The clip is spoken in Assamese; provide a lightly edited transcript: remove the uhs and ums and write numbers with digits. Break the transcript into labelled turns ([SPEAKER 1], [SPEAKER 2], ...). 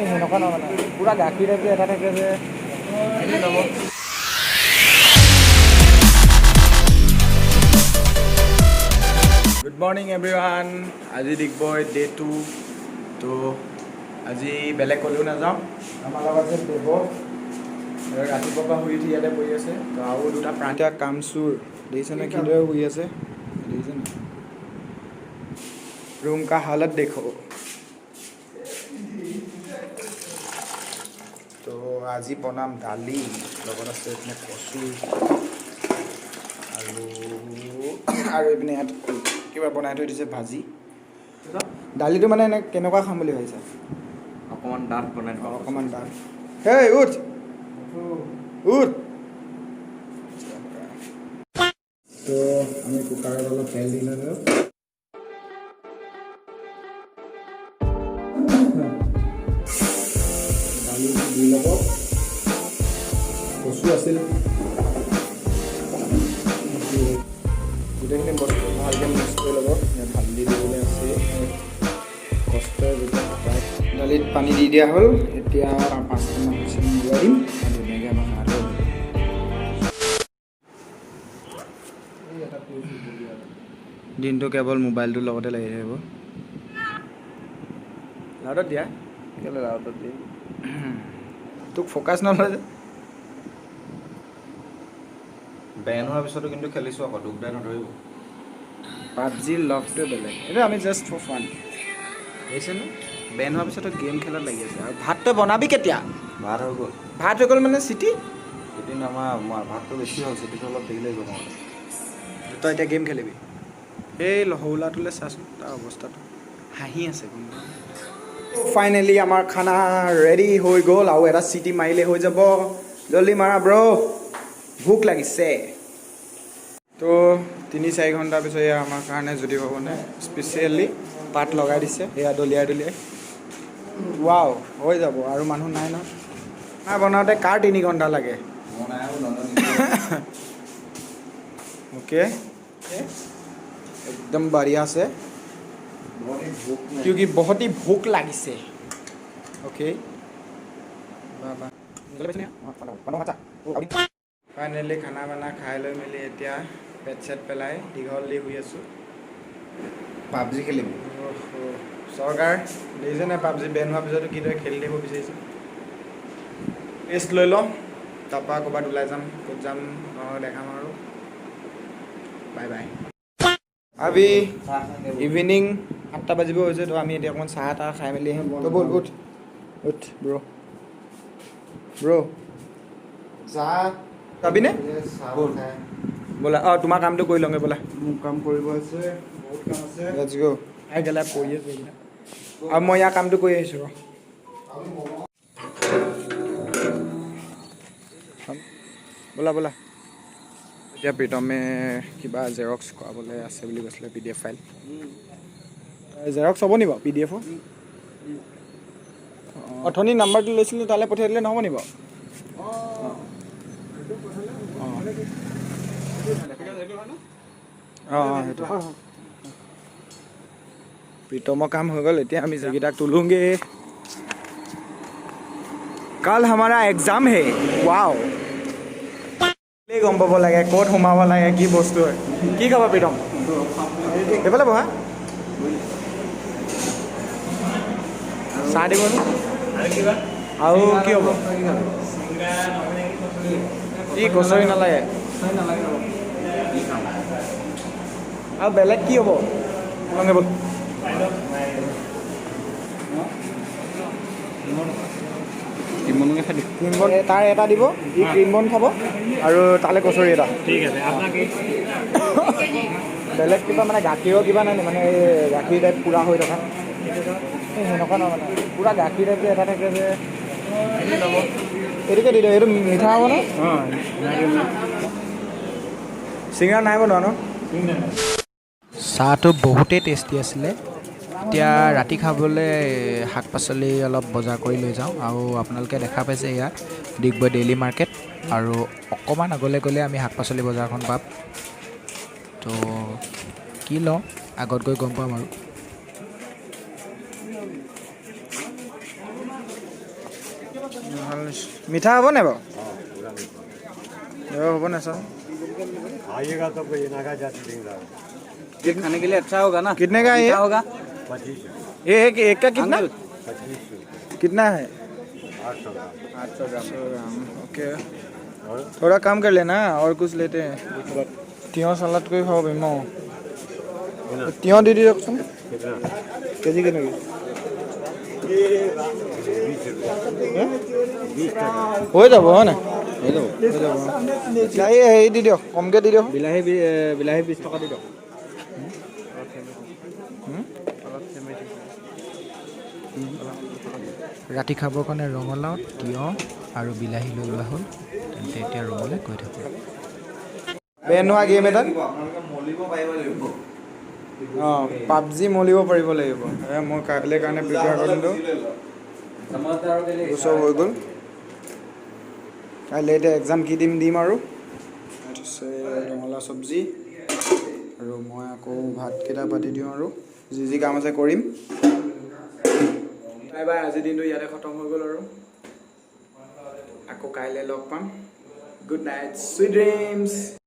[SPEAKER 1] সেনেকুৱা নহয় মানে পুৰা গাখীৰ টাইপ এটা থাকে যে ল'ব। Good morning everyone. আজি ডিগবৈ ডে 2। তো আজি বেলেগ ক'লেও নাযাওঁ। আমাৰ লগত আছে দেৱ, ৰাতিপুৱাৰ পৰা শুই উঠি ইয়াতে বহি আছে। তো আৰু দুটা প্ৰান্তীয় কামচোৰ দেখিছেনে কিদৰে শুই আছে, দেখিছেনে? रूम का हालत देखो। तो আজি বনাম দালি, লগত আছে এইপিনে কচু আৰু এইপিনে ইয়াত কিবা বনাই থৈ দিছে ভাজি। দালিটো মানে এনে কেনেকুৱা খাম বুলি ভাবিছা?
[SPEAKER 2] অকণমান ডাঠ বনাই দিব।
[SPEAKER 1] অকণমান ডাঠ। হেই উঠ উঠ। তো আমি কুকাৰত অলপ তেল দি ল'লোঁ। দালি দি ল'ব, কচু আছিল, গোটেইখিনি বস্তু ভালকৈ মিক্স কৰি ল'ব। হালধি দিবলৈ আছে, কষ্টৰ দালিত পানী দি দিয়া হ'ল। এতিয়া 5-6মান হুইচেল মৰোৱাই দিম আৰু ধুনীয়াকৈ আমাৰ ভাত হ'ল। দিনটো কেৱল মোবাইলটোৰ লগতে লাগি থাকিব। লাউডত দিয়া
[SPEAKER 2] কেলে লাউডত দিম?
[SPEAKER 1] তোক ফ'কাছ নলয় যে।
[SPEAKER 2] বেন হোৱাৰ পিছতো কিন্তু খেলিছোঁ আকৌ, দুখ দাই নধৰিব।
[SPEAKER 1] পাবজিৰ লভটোৱে বেলেগ। এইটো আমি জাষ্ট ফৰ ফান দেখিছেনে? বেন হোৱাৰ পিছতো গেম খেলত লাগি আছে। আৰু ভাত তই বনাবি কেতিয়া?
[SPEAKER 2] ভাত হৈ গ'ল।
[SPEAKER 1] ভাত হৈ গ'ল মানে চিটি?
[SPEAKER 2] চিটি আমাৰ ভাতটো বেছি হ'ল, চিটিটো অলপ দেৰি লাগিব নহ'লে।
[SPEAKER 1] তই এতিয়া গেম খেলিবি? সেই সৰু ল'ৰাটোলৈ চাচোন তাৰ অৱস্থাটো, হাঁহি আছে। ফাইনেলি আমাৰ খানা ৰেডি হৈ গ'ল, আৰু এটা চিটি মাৰিলে হৈ যাব। জল্দি মাৰা ব্ৰ, ভোক লাগিছে। তো 3-4 ঘণ্টাৰ পিছত এয়া আমাৰ কাৰণে জ্যোতি ভৱনে স্পেচিয়েলি পাত লগাই দিছে। এয়া দলিয়াই দলিয়াই ৱাও হৈ যাব। আৰু মানুহ নাই ন? খানা বনাওঁতে কাৰ 3 ঘণ্টা লাগে? ओके एकदम बढ़िया से, क्योंकि बहुत ही भूख लगी से। ओके फाइनली खाना बाना खाई लै मिली এতিয়া পেট চেট পেলাই দীঘল দি শুই আছোঁ।
[SPEAKER 2] পাবজি খেলিম।
[SPEAKER 1] চৰকাৰ দেখিছেনে পাবজি বেন হোৱাৰ পিছতো কিদৰে খেলি থাকিব বিচাৰিছে। ৰেষ্ট লৈ লওঁ, তাৰপৰা ক'ৰবাত ওলাই যাম। ক'ত যাম দেখাম আৰু। Bye bye. আবি ইভিনিং 7টা বাজিব হৈছে। তো আমি এতিয়া অকণমান চাহ তাহ খাই মেলি আহিম। তো ব'ল উঠ উঠ ব্ৰ
[SPEAKER 2] চাহ
[SPEAKER 1] যাবিনে?
[SPEAKER 2] ব'ল
[SPEAKER 1] ব'লা। অঁ তোমাৰ কামটো কৰি লওঁগৈ ব'লা।
[SPEAKER 2] মোক কাম কৰিব আছে, বহুত কাম আছে।
[SPEAKER 1] লেটছ গো। আহি গ'লা পৰি আছোঁ এইকেইটা, আৰু মই ইয়াৰ কামটো কৰি আহিছোঁ। ব'লা ব'লা। এতিয়া প্ৰীতমে কিবা জেৰক্স কৰাবলৈ আছে বুলি কৈছিলে, PDF ফাইল। জেৰক্স হ'ব নি বাৰু PDF? অথনি নাম্বাৰটো লৈছিলোঁ, তালৈ পঠিয়াই দিলে নহ'ব নি বাৰু? অঁ সেইটো প্ৰীতমৰ কাম হৈ গ'ল। এতিয়া আমি যিকেইটাক তোলোঁগৈ। কাল हमारा एग्जाम है। ৱাও, গম পাব লাগে ক'ত সোমাব লাগে, কি বস্তু হয়। কি খাব প্ৰীতম? এইফালে বহা, চাহ দিব। আৰু কি হ'ব? কি কচৰি নালাগে? আৰু বেলেগ কি হ'ব? লগে ব'ল।
[SPEAKER 2] কিমানকৈ খাই দিম?
[SPEAKER 1] ক্ৰীম বন তাৰ এটা দিব, ই ক্ৰীম বন খাব, আৰু তালৈ কচৰি এটা।
[SPEAKER 2] ঠিক আছে।
[SPEAKER 1] বেলেগ কিবা মানে গাখীৰৰ কিবা নাই নি? মানে এই গাখীৰ টাইপ পুৰা হৈ থকা সেনেকুৱা নহয় মানে পুৰা গাখীৰ টাইপ এটা থাকে যে ল'ব। এইটোকে দি দিওঁ। এইটো মিঠা হ'ব ন? চিঙৰা নাই বনোৱা ন? চাহটো বহুতেই টেষ্টি আছিলে। এতিয়া ৰাতি খাবলৈ শাক পাচলি অলপ বজাৰ কৰি লৈ যাওঁ। আৰু আপোনালোকে দেখা পাইছে এয়া ডিগবৈ ডেইলি মাৰ্কেট, আৰু অকণমান আগলৈ গ'লে আমি শাক পাচলি বজাৰখন পাম। তো কি লওঁ আগত গৈ গম পাম আৰু। ভাল নিশ্চয় মিঠা হ'ব নাই বাৰু হ'ব নাই চাওঁ
[SPEAKER 3] आइएगा तो कोई नागा जाति देंगे
[SPEAKER 2] ये खाने के लिए अच्छा होगा ना
[SPEAKER 1] कितने का है ये?
[SPEAKER 2] मीठा होगा
[SPEAKER 3] 25
[SPEAKER 1] ये एक का कितना
[SPEAKER 2] अंकल
[SPEAKER 3] 25
[SPEAKER 1] कितना है
[SPEAKER 3] 800 ग्राम
[SPEAKER 2] 800 ग्राम
[SPEAKER 1] ओके
[SPEAKER 3] और
[SPEAKER 1] थोड़ा कम कर लेना और कुछ लेते हैं তিয়হ চালাড কৰি খাব পাৰিম অঁ তিয়হ দি দিয়কচোন
[SPEAKER 3] कितना
[SPEAKER 1] কেজি কেনেকৈ
[SPEAKER 3] 20 टका
[SPEAKER 1] হৈ যাব হয় নাই
[SPEAKER 2] হৈ যাব
[SPEAKER 1] হৈ যাব বিলাহী হেৰি দি দিয়ক কমকৈ দি দিয়ক
[SPEAKER 2] বিলাহী 20 টকা দি দিয়ক
[SPEAKER 1] ৰাতি খাবৰ কাৰণে ৰঙালাও তিয়হ আৰু বিলাহী লৈ লোৱা হ'ল তেন্তে এতিয়া ৰুমলৈ গৈ থাকোঁ বেন হোৱা গেম এটাত অঁ পাবজি মলিব পাৰিব লাগিব মই কাইলৈ কাৰণে প্ৰিপেয়াৰ কৰিলোঁ চব হৈ গ'ল কাইলৈ এতিয়া এক্সাম কি দিম আৰু ৰঙালাও চব্জি আৰু মই আকৌ ভাতকেইটা পাতি দিওঁ আৰু যি কাম আছে কৰিম বাই বাই আজিৰ দিনটো ইয়াতে খতম হৈ গ'ল আৰু আকৌ কাইলৈ লগ পাম গুড নাইট চুইট ড্ৰিমছ